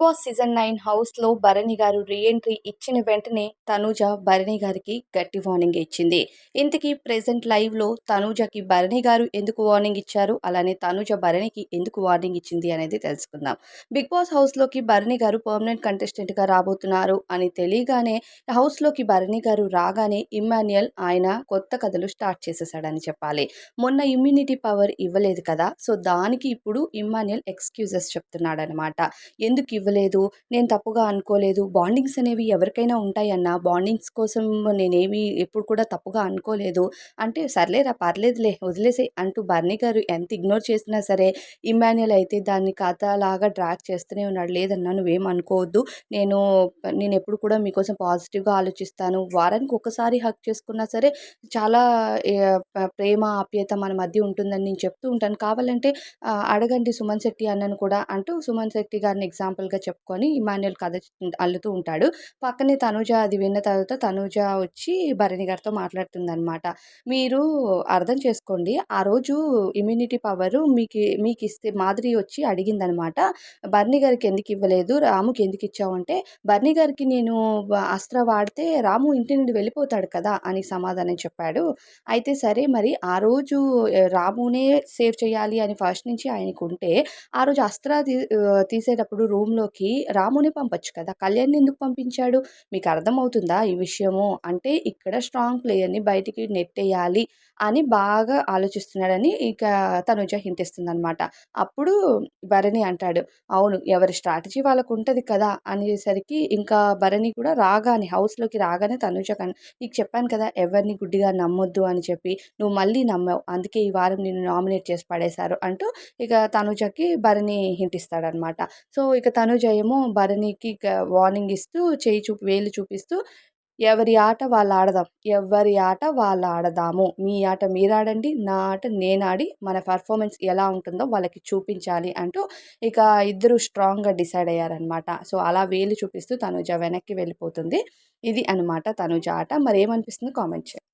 Boss season 9 హౌస్‌లో Bharani garu re entry ఇచ్చిన వెంటనే తనూజ భరణి గారికి గట్టి వార్నింగ్ ఇచ్చింది. ఇంతకీ ప్రెజెంట్ లైవ్‌లో తనూజకి భరణి గారు ఎందుకు వార్నింగ్ ఇచ్చారు? అలానే తనూజ భరణికి ఎందుకు వార్నింగ్ ఇచ్చింది అనేది తెలుసుకుందాం. బిగ్ బాస్ హౌస్‌లోకి భరణి గారు పర్మనెంట్ కంటెస్టెంట్‌గా రాబోతున్నారు అని తెలియగానే హౌస్‌లోకి భరణి గారు రాగానే ఇమ్మాన్యుయల్ ఆయన కొత్త కథలు స్టార్ట్ చేసేసాడని చెప్పాలి. మొన్న ఇమ్యూనిటీ పవర్ ఇవ్వలేదు కదా! సో దానికి ఇప్పుడు ఇమ్మాన్యుయల్ ఎక్స్‌క్యూజెస్ చెప్తున్నాడనమాట. ఎందుకు ఇవ్వలేదు? నేను తప్పుగా అనుకోలేదు. బాండింగ్స్ అనేవి ఎవరికైనా ఉంటాయన్నా. బాండింగ్స్ కోసం నేనేమి ఎప్పుడు కూడా తప్పుగా అనుకోలేదు. అంటే సర్లేరా పర్లేదులే వదిలేసేయి అంటూ బర్నీ గారు ఎంత ఇగ్నోర్ చేసినా సరే, ఇమ్మాన్యుయల్ అయితే దాన్ని కథలాగా డ్రాగ్ చేస్తూనే ఉన్నాడు. లేదన్నా నువ్వేం అనుకోవద్దు. నేను నేనెప్పుడు కూడా మీకోసం పాజిటివ్‌గా ఆలోచిస్తాను. వారానికి ఒక్కసారి హగ్ చేసుకున్నా సరే చాలా ప్రేమ, ఆప్యాయత మన మధ్య ఉంటుందని నేను చెప్తూ ఉంటాను. కావాలంటే అడగండి సుమన్ శెట్టి అన్నను కూడా అంటూ సుమన్ శెట్టి గారిని ఎగ్జాంపుల్‌గా చెప్పుకొని ఇమాన్యుయల్ కథ అల్లుతూ ఉంటాడు. పక్కనే తనూజ అది విన్న తర్వాత తనూజ వచ్చి భరణి గారితో మాట్లాడుతుందనమాట. మీరు అర్థం చేసుకోండి. ఆ రోజు ఇమ్యూనిటీ పవరు మీకిస్తే మాధురి వచ్చి అడిగిందనమాట. బర్నీ గారికి ఎందుకు ఇవ్వలేదు? రాముకి ఎందుకు ఇచ్చావు అంటే, బర్నీ గారికి నేను అస్త్ర వాడితే రాము ఇంటి నుండి వెళ్ళిపోతాడు కదా! అని సమాధానం చెప్పాడు. అయితే సరే మరి ఆ రోజు రామునే సేవ్ చేయాలి అని ఫస్ట్ నుంచి ఆయనకుంటే, ఆ రోజు తీసేటప్పుడు రూమ్‌లోకి రాముని పంపొచ్చు కదా! కళ్యాణ్‌ని ఎందుకు పంపించాడు? మీకు అర్థమవుతుందా ఈ విషయము? అంటే ఇక్కడ స్ట్రాంగ్ ప్లేయర్‌ని బయటికి నెట్టేయాలి అని బాగా ఆలోచిస్తున్నాడని ఇక తనుజ హింట్ ఇస్తుందనమాట. అప్పుడు భరణి అంటాడు, "అవును ఎవరి స్ట్రాటజీ వాళ్ళకుంటది కదా!" అనేసరికి ఇంకా భరణి కూడా హౌస్‌లోకి రాగానే తనుజ నీకు చెప్పాను కదా! ఎవరిని గుడ్డిగా నమ్మొద్దు అని చెప్పి. నువ్వు మళ్ళీ నమ్మావు. అందుకే ఈ వారం నిన్ను నామినేట్ చేసి పడేశారు అంటూ ఇక తనుజకి భరణి హింట్ ఇస్తాడనమాట. సో, ఇక తనుజ ఏమో భరణికి వార్నింగ్ ఇస్తూ వేలు చూపిస్తూ ఎవరి ఆట వాళ్ళాడదాం. ఎవ్వరి ఆట వాళ్ళాడదాము. మీ ఆట మీరాడండి. నా ఆట నేనాడి మన పెర్ఫార్మన్స్ ఎలా ఉంటుందో వాళ్ళకి చూపించాలి అంటూ ఇక ఇద్దరు స్ట్రాంగ్‌గా డిసైడ్ అయ్యారనమాట. సో, అలా వేలు చూపిస్తూ తనుజ వెనక్కి వెళ్ళిపోతుంది. ఇది అనమాట తనుజ ఆట. మరేమనిపిస్తుందో కామెంట్ చేయండి.